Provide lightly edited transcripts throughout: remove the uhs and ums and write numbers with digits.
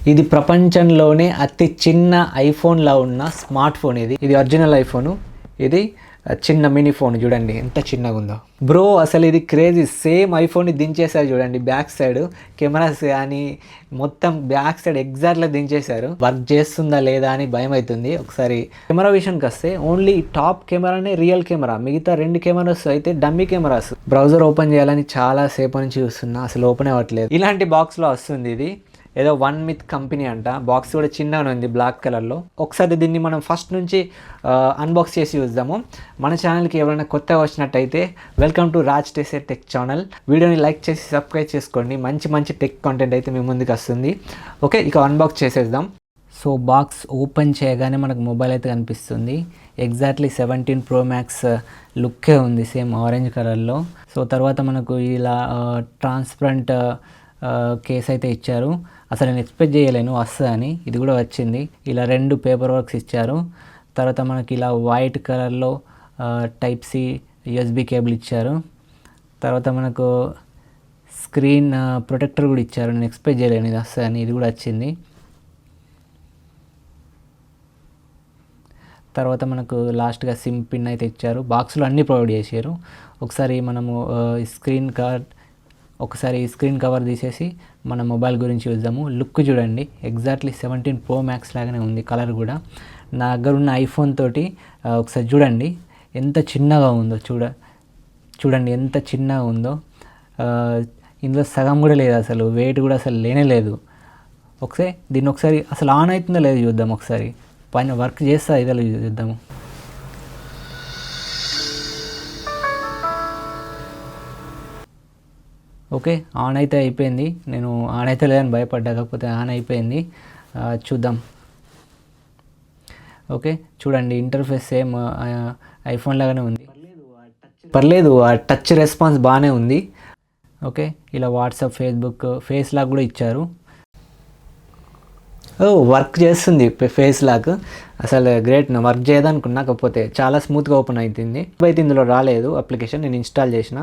ఇది ప్రపంచంలోనే అతి చిన్న ఐఫోన్లా ఉన్న స్మార్ట్ ఫోన్. ఇది ఒరిజినల్ ఐఫోను. ఇది చిన్న మినీ ఫోన్. చూడండి ఎంత చిన్నగా ఉందో బ్రో. అసలు ఇది క్రేజీ. సేమ్ ఐఫోన్ని దించేశారు చూడండి. బ్యాక్ సైడ్ కెమెరాస్ కానీ మొత్తం బ్యాక్ సైడ్ ఎగ్జాక్ట్గా దించేశారు. వర్క్ చేస్తుందా లేదా అని భయం అవుతుంది. ఒకసారి కెమెరా విషయానికి వస్తే ఓన్లీ టాప్ కెమెరానే రియల్ కెమెరా, మిగతా 2 కెమెరాస్ అయితే డమ్మీ కెమెరాస్. బ్రౌజర్ ఓపెన్ చేయాలని చాలా సేపు నుంచి చూస్తున్నా, అసలు ఓపెన్ అవ్వట్లేదు. ఇలాంటి బాక్స్లో వస్తుంది ఇది. ఏదో వన్ మిత్ కంపెనీ అంట. బాక్స్ కూడా చిన్నగా ఉంది బ్లాక్ కలర్లో. ఒకసారి దీన్ని మనం ఫస్ట్ నుంచి అన్బాక్స్ చేసి చూద్దాము. మన ఛానల్కి ఎవరైనా కొత్తగా వచ్చినట్టయితే welcome to Raj tech channel. వీడియోని లైక్ చేసి సబ్స్క్రైబ్ చేసుకోండి. మంచి మంచి టెక్ కంటెంట్ అయితే మీ ముందుకు వస్తుంది. ఓకే, ఇక అన్బాక్స్ చేసేద్దాం. సో బాక్స్ ఓపెన్ చేయగానే మనకు మొబైల్ అయితే కనిపిస్తుంది. ఎగ్జాక్ట్లీ 17 Pro Max లుక్కే ఉంది, సేమ్ ఆరెంజ్ కలర్లో. సో తర్వాత మనకు ఇలా ట్రాన్స్పరెంట్ కేస్ అయితే ఇచ్చారు. అసలు నేను ఎక్స్పెక్ట్ చేయలేను వస్తుందని. ఇది కూడా వచ్చింది. ఇలా 2 పేపర్ వర్క్స్ ఇచ్చారు. తర్వాత మనకి ఇలా వైట్ కలర్లో టైప్ సి యూఎస్బి కేబుల్ ఇచ్చారు. తర్వాత మనకు స్క్రీన్ ప్రొటెక్టర్ కూడా ఇచ్చారు. నేను ఎక్స్పెక్ట్ చేయలేను ఇది వస్తుందని. ఇది కూడా వచ్చింది. తర్వాత మనకు లాస్ట్గా సిమ్ పిన్ అయితే ఇచ్చారు. బాక్స్లో అన్నీ ప్రొవైడ్ చేశారు. ఒకసారి మనము స్క్రీన్ కవర్ తీసేసి మన మొబైల్ గురించి చూద్దాము. లుక్ చూడండి, ఎగ్జాక్ట్లీ 17 Pro Max లాగానే ఉంది. కలర్ కూడా నా దగ్గర ఉన్న ఐఫోన్ తోటి ఒకసారి చూడండి ఎంత చిన్నగా ఉందో. చూడండి ఎంత చిన్నగా ఉందో. ఇందులో సగం కూడా లేదు, అసలు వెయిట్ కూడా అసలు లేనే లేదు. దీన్ని ఒకసారి అసలు ఆన్ అవుతుందో లేదో చూద్దాం. ఒకసారి పైన వర్క్ చేస్తా ఇదో చూద్దాము. ఓకే, ఆన్ అయితే అయిపోయింది. నేను ఆన్ అయితే లేదని భయపడ్డా, కాకపోతే ఆన్ అయిపోయింది. చూద్దాం. ఓకే చూడండి, ఇంటర్ఫేస్ సేమ్ ఐఫోన్ లాగానే ఉంది. పర్లేదు, ఆ టచ్ రెస్పాన్స్ బాగానే ఉంది. ఓకే, ఇలా వాట్సాప్, ఫేస్బుక్, ఫేస్ లాక్ కూడా ఇచ్చారు. వర్క్ చేస్తుంది ఫేస్ లాక్. అసలు గ్రేట్. నేను వర్క్ చేయదనుకున్నా, కాకపోతే చాలా స్మూత్గా ఓపెన్ అవుతుంది. అయితే ఇందులో రాలేదు అప్లికేషన్, నేను ఇన్స్టాల్ చేసిన.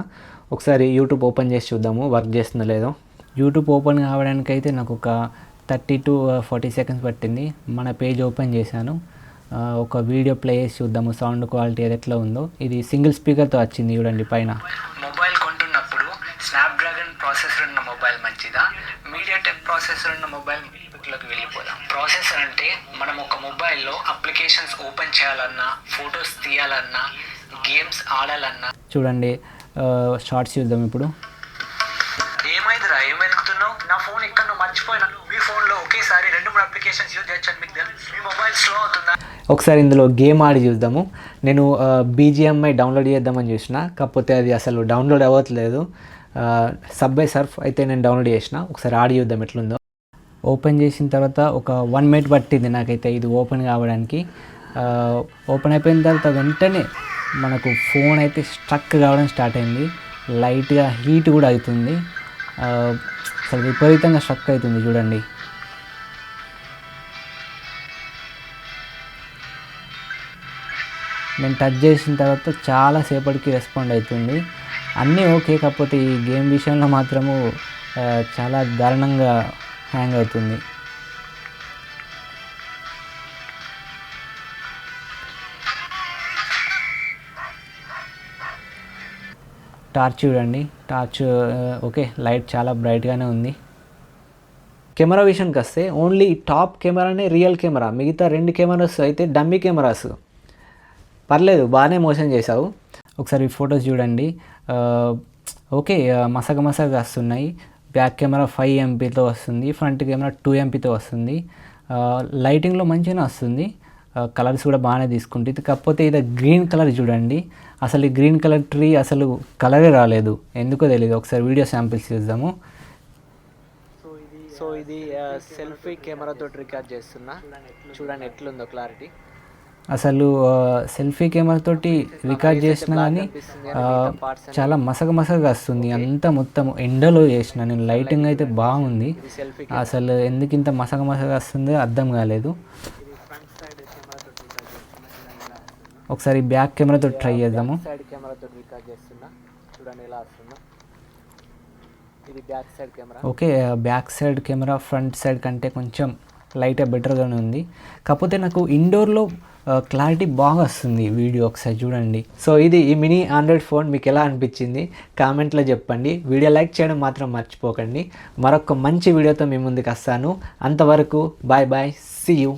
ఒకసారి యూట్యూబ్ ఓపెన్ చేసి చూద్దాము వర్క్ చేస్తుందో లేదో. యూట్యూబ్ ఓపెన్ కావడానికి అయితే నాకు ఒక 30 to 40 seconds పట్టింది. మన పేజ్ ఓపెన్ చేశాను. ఒక వీడియో ప్లే చేసి చూద్దాము సౌండ్ క్వాలిటీ అది ఎట్లా ఉందో. ఇది సింగిల్ స్పీకర్తో వచ్చింది చూడండి పైన. మొబైల్ కొంటున్నప్పుడు స్నాప్డ్రాగన్ ప్రాసెసర్ ఉన్న మొబైల్ మంచిదా, మీడియాటెక్ ప్రాసెసర్ ఉన్న మొబైల్ లోకి వెళ్ళిపోదాం. ప్రాసెసర్ అంటే మనం ఒక మొబైల్లో అప్లికేషన్స్ ఓపెన్ చేయాలన్నా, ఫొటోస్ తీయాలన్నా, గేమ్స్ ఆడాలన్నా. చూడండి షార్ట్స్ చూద్దాం ఇప్పుడు. ఏమైందిరా, ఏం వెతుకుతున్నావు? నా ఫోన్ ఎక్కడో మర్చిపోయినాను. మీ ఫోన్లో ఒకేసారి 2-3 అప్లికేషన్స్ యూజ్ చేయొచ్చని మీకు తెలుసు. మీ మొబైల్ స్లో అవుతుందా? ఒకసారి ఇందులో గేమ్ ఆడి చూద్దాము. నేను BGMI డౌన్లోడ్ చేద్దామని చూసిన, కాకపోతే అది అసలు డౌన్లోడ్ అవ్వట్లేదు. సబ్వే సర్ఫ్ అయితే నేను డౌన్లోడ్ చేసిన. ఒకసారి ఆడి చూద్దాం ఎట్లుందో. ఓపెన్ చేసిన తర్వాత ఒక 1 minute పట్టింది నాకైతే ఇది ఓపెన్ కావడానికి. ఓపెన్ అయిపోయిన తర్వాత వెంటనే మనకు ఫోన్ అయితే స్ట్రక్ కావడం స్టార్ట్ అయింది. లైట్గా హీట్ కూడా అవుతుంది. అసలు విపరీతంగా స్ట్రక్ అవుతుంది చూడండి. నేను టచ్ చేసిన తర్వాత చాలా సేపటికి రెస్పాండ్ అవుతుంది. అన్నీ ఓకే, కాకపోతే ఈ గేమ్ విషయంలో మాత్రము చాలా దారుణంగా హ్యాంగ్ అవుతుంది. టార్చ్ చూడండి, టార్చ్ ఓకే, లైట్ చాలా బ్రైట్గానే ఉంది. కెమెరా విషయానికి వస్తే ఓన్లీ టాప్ కెమెరానే రియల్ కెమెరా, మిగతా 2 కెమెరాస్ అయితే డమ్మీ కెమెరాస్. పర్లేదు, బాగానే మోషన్ చేసావు. ఒకసారి ఫొటోస్ చూడండి. ఓకే, మసగగా వస్తున్నాయి. బ్యాక్ కెమెరా 5 MPతో వస్తుంది, ఫ్రంట్ కెమెరా 2 MPతో వస్తుంది. లైటింగ్లో మంచిగానే వస్తుంది. కలర్స్ కూడా బాగానే తీసుకుంటుంది. కాకపోతే ఇది గ్రీన్ కలర్ చూడండి. అసలు ఈ గ్రీన్ కలర్ ట్రీ అసలు కలరే రాలేదు, ఎందుకో తెలియదు. ఒకసారి వీడియో శాంపిల్స్ చూద్దాము. సో ఇది సెల్ఫీ కెమెరాతో రికార్డ్ చేస్తున్నా. చూడండి ఎట్లుందో క్లారిటీ. అసలు సెల్ఫీ కెమెరాతోటి రికార్డ్ చేసినా కానీ చాలా మసగగా వస్తుంది. అంతా మొత్తం ఎండలో చేసిన నేను. లైటింగ్ అయితే బాగుంది. అసలు ఎందుకు ఇంత మసగగా వస్తుందో అర్థం కాలేదు. ఒకసారి బ్యాక్ కెమెరాతో ట్రై చేద్దాము. సైడ్ కెమెరాతో రికార్డ్ చేస్తున్నా, చూడండి ఎలా వస్తుందో. ఇది back side camera. Okay, back side camera front side కంటే కొంచెం లైట్ బెటర్గానే ఉంది. కాకపోతే నాకు ఇండోర్లో క్లారిటీ బాగా వస్తుంది వీడియో, ఒకసారి చూడండి. సో ఇది ఈ మినీ ఆండ్రాయిడ్ ఫోన్ మీకు ఎలా అనిపించింది కామెంట్లో చెప్పండి. వీడియో లైక్ చేయడం మాత్రం మర్చిపోకండి. మరొక మంచి వీడియోతో మీ ముందుకు వస్తాను. అంతవరకు బాయ్ బాయ్, సీ యూ.